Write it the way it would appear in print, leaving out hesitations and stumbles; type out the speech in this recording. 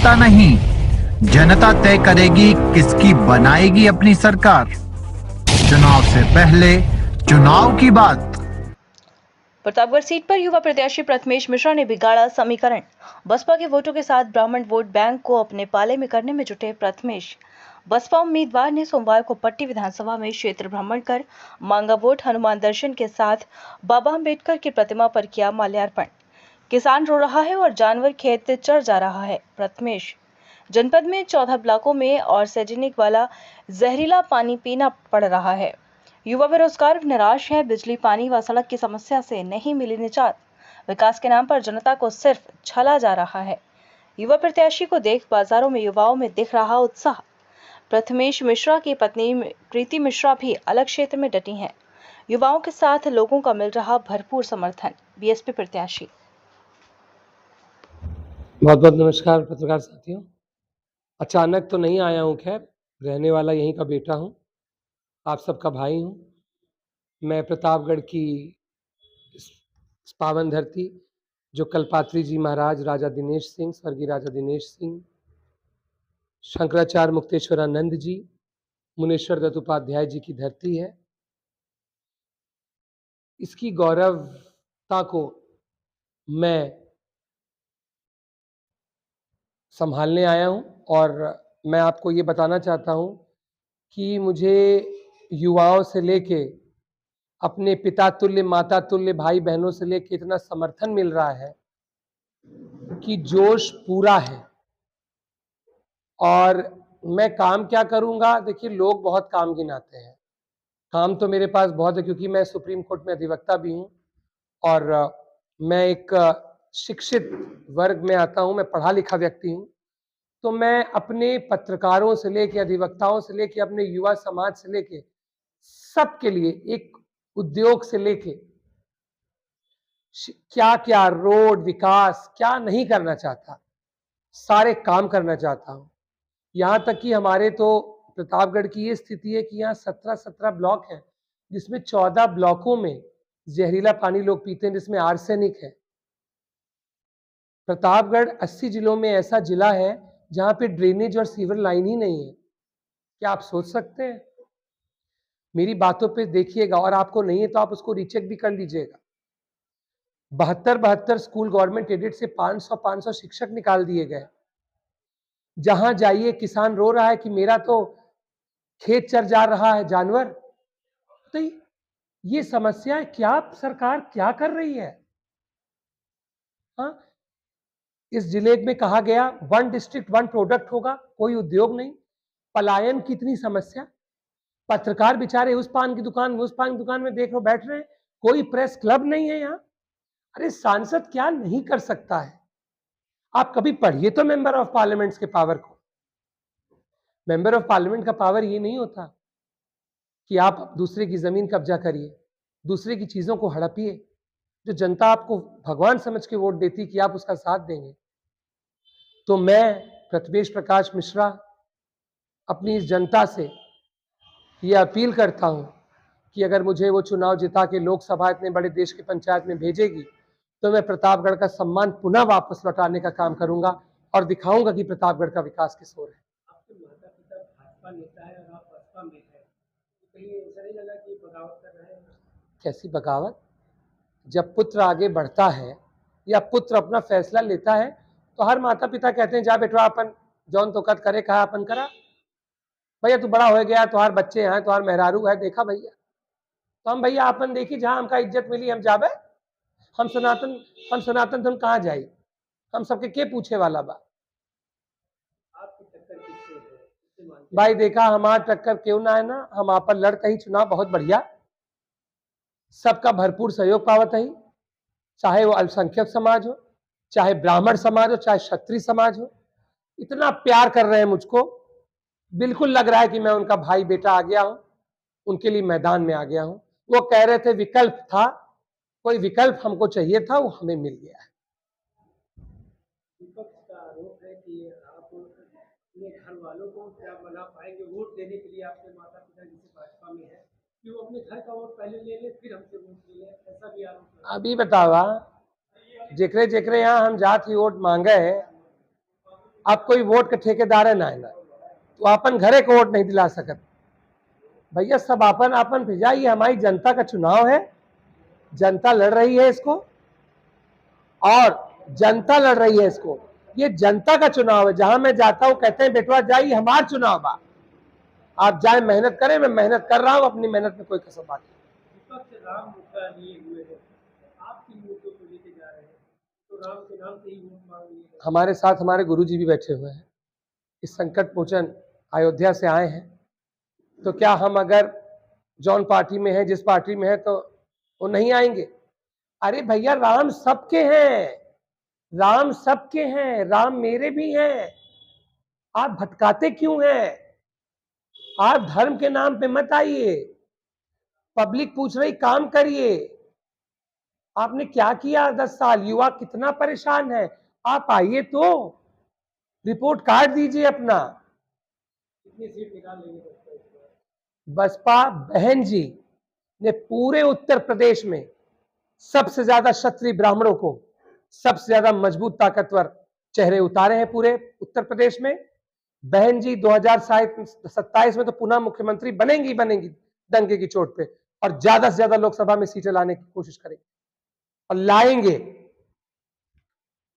जनता नहीं, जनता तय करेगी किसकी बनाएगी अपनी सरकार। चुनाव से पहले चुनाव की बात। प्रतापगढ़ सीट पर युवा प्रत्याशी प्रथमेश मिश्रा ने बिगाड़ा समीकरण। बसपा के वोटों के साथ ब्राह्मण वोट बैंक को अपने पाले में करने में जुटे प्रथमेश। बसपा उम्मीदवार ने सोमवार को पट्टी विधानसभा में क्षेत्र भ्रमण कर मांगा वोट हनुमान दर्शन के साथ बाबा अम्बेडकर की प्रतिमा पर किया माल्यार्पण। किसान रो रहा है और जानवर खेत चर जा रहा है। प्रथमेश जनपद में 14 ब्लॉकों में और सैनिक वाला जहरीला पानी पीना पड़ रहा है। युवा बेरोजगार निराश है। बिजली, पानी व सड़क की समस्या से नहीं मिली निजात। विकास के नाम पर जनता को सिर्फ छला जा रहा है। युवा प्रत्याशी को देख बाजारों में युवाओं में दिख रहा उत्साह। प्रथमेश मिश्रा की पत्नी प्रीति मिश्रा भी अलग क्षेत्र में डटी हैं। युवाओं के साथ लोगों का मिल रहा भरपूर समर्थन। बीएसपी प्रत्याशी। बहुत बहुत नमस्कार पत्रकार साथियों। अचानक तो नहीं आया हूँ, खैर रहने वाला यहीं का बेटा हूँ, आप सबका भाई हूँ। मैं प्रतापगढ़ की इस पावन धरती, जो कल्पात्री जी महाराज राजा दिनेश सिंह, स्वर्गीय राजा दिनेश सिंह, शंकराचार्य मुक्तेश्वरानंद जी, मुनेश्वर दत्त उपाध्याय जी की धरती है, इसकी गौरवता को मैं संभालने आया हूँ। और मैं आपको ये बताना चाहता हूँ कि मुझे युवाओं से लेके अपने पिता तुल्य, माता तुल्य, भाई बहनों से लेके इतना समर्थन मिल रहा है कि जोश पूरा है। और मैं काम क्या करूँगा, देखिए लोग बहुत काम गिनाते हैं, काम तो मेरे पास बहुत है, क्योंकि मैं सुप्रीम कोर्ट में अधिवक्ता भी हूँ और मैं एक शिक्षित वर्ग में आता हूँ, मैं पढ़ा लिखा व्यक्ति हूँ। तो मैं अपने पत्रकारों से लेके, अधिवक्ताओं से लेके, अपने युवा समाज से लेके सबके लिए, एक उद्योग से लेके क्या क्या रोड विकास क्या नहीं करना चाहता, सारे काम करना चाहता हूं। यहां तक कि हमारे तो प्रतापगढ़ की ये स्थिति है कि यहाँ 17 ब्लॉक हैं, जिसमें 14 ब्लॉकों में जहरीला पानी लोग पीते हैं, जिसमें आर्सेनिक है। प्रतापगढ़ 80 जिलों में ऐसा जिला है जहां पे ड्रेनेज और सीवर लाइन ही नहीं है। क्या आप सोच सकते हैं? मेरी बातों पे देखिएगा, और आपको नहीं है तो आप उसको रीचेक भी कर लीजिएगा। 72 स्कूल गवर्नमेंट एडेड से 500 शिक्षक निकाल दिए गए। जहां जाइए किसान रो रहा है कि मेरा तो खेत चर जा रहा है, जानवर। तो ये समस्या क्या सरकार क्या कर रही है? हाँ, इस जिले में कहा गया 1 डिस्ट्रिक्ट 1 प्रोडक्ट होगा, कोई उद्योग नहीं। पलायन की इतनी समस्या, पत्रकार बेचारे उस पान की दुकान उस पान की दुकान में देख लो बैठ रहे हैं, कोई प्रेस क्लब नहीं है यहाँ। अरे सांसद क्या नहीं कर सकता है? आप कभी पढ़िए तो मेंबर ऑफ पार्लियामेंट के पावर को। मेंबर ऑफ पार्लियामेंट का पावर ये नहीं होता कि आप दूसरे की जमीन कब्जा करिए, दूसरे की चीजों को हड़पिए। जो जनता आपको भगवान समझ के वोट देती कि आप उसका साथ देंगे। तो मैं प्रथमेश प्रकाश मिश्रा अपनी इस जनता से ये अपील करता हूं कि अगर मुझे वो चुनाव जिता के लोकसभा इतने बड़े देश की पंचायत में भेजेगी, तो मैं प्रतापगढ़ का सम्मान पुनः वापस लौटाने का काम करूंगा और दिखाऊंगा कि प्रतापगढ़ का विकास किस ओर है। आपके माता पिता भाजपा नेता है और आप बसपा में है, तो कहीं ऐसा नहीं लगा कि बगावत कर रहे हैं? कैसी बगावत? जब पुत्र आगे बढ़ता है या पुत्र अपना फैसला लेता है तो हर माता पिता कहते हैं जा बेटवा अपन जौन तो कद करे कहा अपन करा। भैया तू बड़ा हो गया, तुम्हारे बच्चे हैं, तुम्हारे मेहरारू है, देखा भैया। तो हम भैया अपन देखी जहां हमका इज्जत मिली हम जाबे। हम सनातन धर्म कहाँ जाई? हम सबके के पूछे वाला बा? आपकी टक्कर किससे है, किससे मानते हैं? भाई देखा हमारा टक्कर क्यों ना है ना, हम आप लड़ते ही चुनाव बहुत बढ़िया, सबका भरपूर सहयोग पावत है, चाहे वो अल्पसंख्यक समाज हो, चाहे ब्राह्मण समाज हो, चाहे क्षत्रिय समाज हो। इतना प्यार कर रहे हैं मुझको, बिल्कुल लग रहा है कि मैं उनका भाई बेटा आ गया हूं, उनके लिए मैदान में आ गया हूं। वो कह रहे थे विकल्प था, कोई विकल्प हमको चाहिए था, वो हमें मिल गया है। विपक्ष का आरोप है कि आप अपने घर वालों को क्या मना पाएंगे वोट देने के लिए? आपके माता पिता जिसे भाजपा में है कि वो अपने घर का वोट पहले ले ले फिर हमसे वोट ले ले, ऐसा भी आरोप है। अभी बतावा जेकरे जेकरे यहाँ हम जात ही वोट मांगे, अब कोई वोट के ठेकेदार है ना है ना, तो अपन घरे को वोट नहीं दिला सकत भैया, सब आपन आपन भेजा। ये हमारी जनता का चुनाव है, जनता लड़ रही है इसको, और जनता लड़ रही है इसको। ये जनता का चुनाव है। जहां मैं जाता हूं कहते हैं बेटवा जाइए, हमारा चुनाव बा, आप जाए मेहनत करें। मैं मेहनत कर रहा हूं, अपनी मेहनत में कोई कसर बात नहीं। विपक्ष राम मुद्दा लिए हुए है, आप किन मुद्दों को लेके जा रहे हैं? तो राम के नाम से ही वोट मांग लिए। हमारे साथ हमारे गुरुजी भी बैठे हुए हैं, इस संकट मोचन अयोध्या से आए हैं। तो क्या हम अगर जौन पार्टी में है, जिस पार्टी में है, तो वो नहीं आएंगे? अरे भैया, राम सबके हैं, राम सबके हैं, राम मेरे भी हैं। आप भटकाते क्यों हैं? आप धर्म के नाम पे मत आइए। पब्लिक पूछ रही, काम करिए। आपने क्या किया 10 साल? युवा कितना परेशान है। आप आइए तो रिपोर्ट कार्ड दीजिए अपना। कितनी सीट निकाल लेंगे बसपा बहन जी ने पूरे उत्तर प्रदेश में सबसे ज्यादा क्षत्रिय ब्राह्मणों को, सबसे ज्यादा मजबूत ताकतवर चेहरे उतारे हैं पूरे उत्तर प्रदेश में। बहन जी 2027 में तो पुनः मुख्यमंत्री बनेंगी बनेंगी डंके की चोट पे, और ज्यादा से ज्यादा लोकसभा में सीटें लाने की कोशिश करेंगे और लाएंगे।